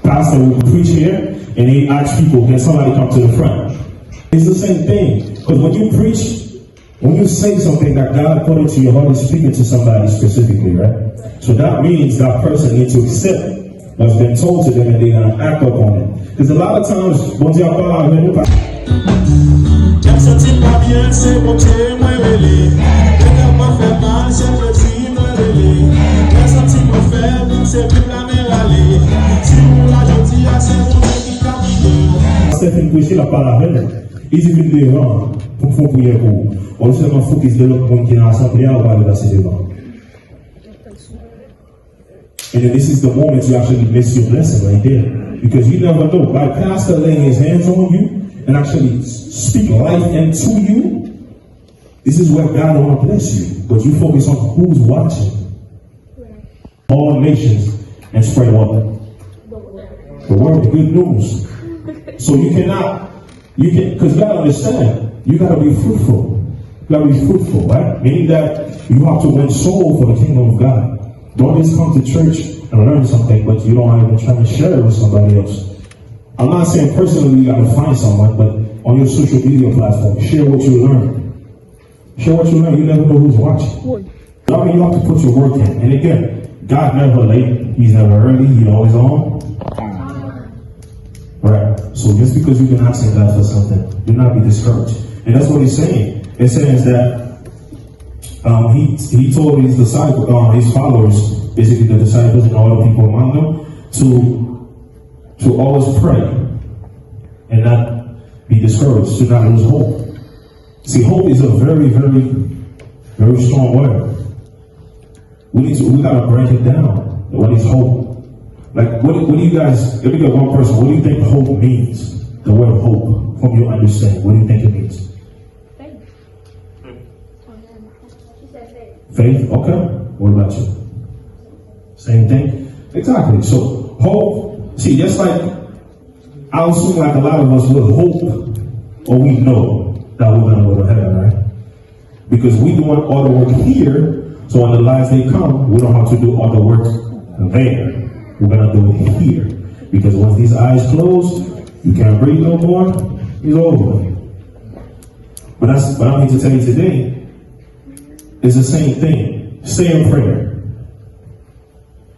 pastor will preach here, and he asks people, can somebody come to the front? It's the same thing. Because when you preach, when you say something that God put into your heart, is speaking to somebody specifically, right? So that means that person needs to accept what's been told to them and they're going to act upon it. Because a lot of times, bon Dieu parle avec nous. Stephen Couché la parle avec nous. Ils viennent devant pour faire prier pour vous. On seulement focus de l'autre monde qui est dans l'assemblée, on va le passer devant. And then this is the moment you actually miss your blessing right there. Because you never know. By pastor laying his hands on you and actually speak life into you, this is where God want to bless you. But you focus on who's watching. All nations and spread what? The word, the good news. So you cannot, because you got to understand, you got to be fruitful. You got to be fruitful, right? Meaning that you have to win soul for the kingdom of God. Don't just come to church and learn something, but you don't even try to share it with somebody else. I'm not saying personally you got to find someone, but on your social media platform, share what you learn. Share what you learn. You never know who's watching. I mean, you have to put your work in. And again, God never late. He's never early. He's always on. Right. So just because you've been asking God for something, do not be discouraged. And that's what he's saying. It says that he told his disciples, his followers, basically the disciples and all the people among them, to always pray and not be discouraged, to not lose hope. See, hope is a very, very, very strong word. We gotta break it down. What is hope? Like, what do you guys? If you got one person, what do you think hope means? The word hope, from your understanding, what do you think it means? Faith, okay. What about you? Same thing? Exactly. So, hope, see, just like, I assume like a lot of us will hope, or we know that we're going to go to heaven, right? Because we doing all the work here, so when the lives they come, we don't have to do all the work there. We're going to do it here. Because once these eyes close, you can't breathe no more, it's over. But I need to tell you today, it's the same thing. Stay in prayer.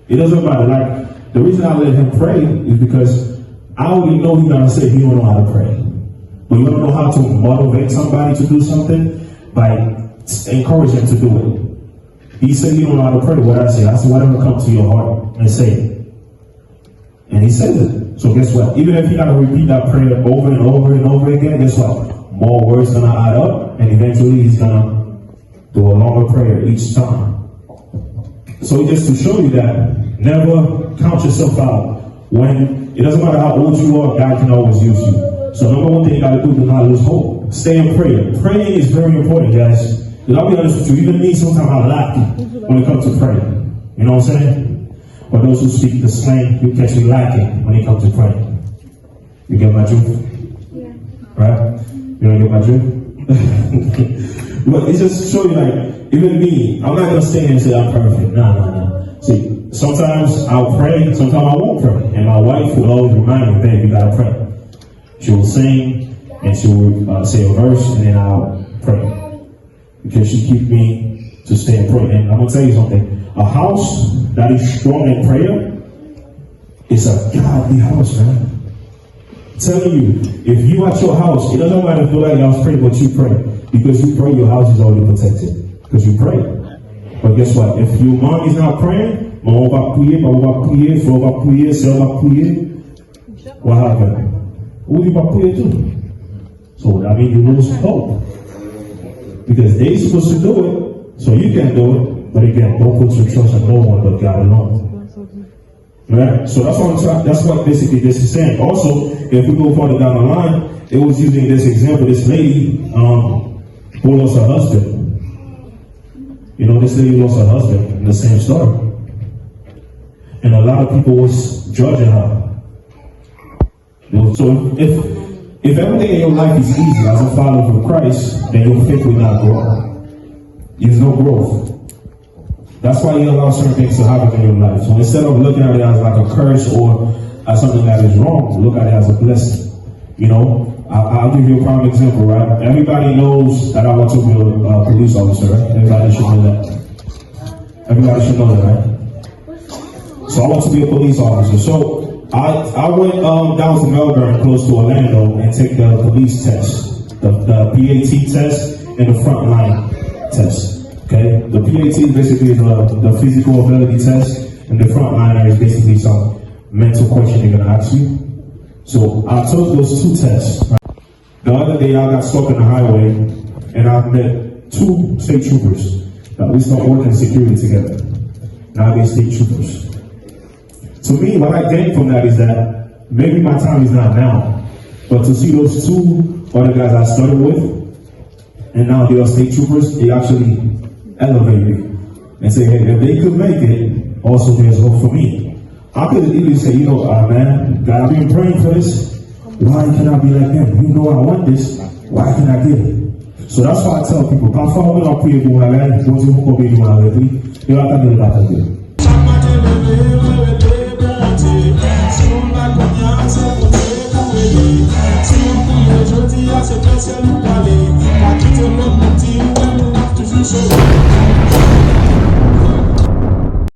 It doesn't matter. Like, the reason I let him pray is because I already know he's gonna say he don't know how to pray. But you don't know how to motivate somebody to do something by encouraging them to do it. He said you don't know how to pray. What I say? I said, whatever comes to your heart and say it. And he says it. So guess what? Even if you gotta repeat that prayer over and over and over again, guess what? More words gonna add up, and eventually he's gonna do a longer prayer each time. So just to show you that, never count yourself out. When it doesn't matter how old you are, God can always use you. So number one thing you gotta do not lose hope. Stay in prayer. Praying is very important, guys. And I'll be honest with you, even me sometimes I lack when it comes to praying. You know what I'm saying? For those who speak the slang, you catch me lacking when it comes to praying. You get my drift? Yeah. Right? You don't get my drift? But it just show you, like, even me, I'm not going to stand and say I'm perfect. No. See, sometimes I'll pray, sometimes I won't pray. And my wife will always remind me, babe, you got to pray. She will sing, and she will say a verse, and then I'll pray. Because she keeps me to stay in prayer. And I'm going to tell you something. A house that is strong in prayer is a godly house, man. I'm telling you, if you at your house, it doesn't matter if nobody else pray, but you pray. Because you pray, your house is already protected. Because you pray. But guess what? If your mom is not praying, maman va prier, papa va prier, frère va prier, sœur va prier, what happened? Who you va prier too? So that means you lose hope. Because they're supposed to do it, so you can do it. But again, don't put your trust in no one but God alone. Right? So that's what basically this is saying. Also, if we go further down the line, it was using this example, this lady who lost her husband. You know, this lady lost her husband in the same story. And a lot of people was judging her. So if everything in your life is easy as a follower of Christ, then your faith will not grow. There's no growth. That's why you allow certain things to happen in your life. So instead of looking at it as like a curse or as something that is wrong. Look at it as a blessing. You know, I'll give you a prime example, right? Everybody knows that I want to be a police officer, right? Everybody should know that. Everybody should know that, right? So I want to be a police officer. So I went down to Melbourne, close to Orlando, and take the police test, the PAT test and the frontline test. Okay, the PAT basically is the physical ability test, and the frontliner is basically some mental question they're gonna ask you. So I took those two tests. Right? The other day I got stuck on the highway, and I met two state troopers that we start working security together. Now they're state troopers. To me, what I gained from that is that maybe my time is not now, but to see those two other guys I started with, and now they are state troopers, they actually elevate me and say, hey, if they could make it, also there's hope for me. I could easily say, you know, man, God, I've been praying for this. Why can I be like them? You know I want this. Why can I get it? So that's why I tell people, parfois on a prier pour la reine, bon Dieu, vous pouvez nous arrêter, et on attend de le batailler. Si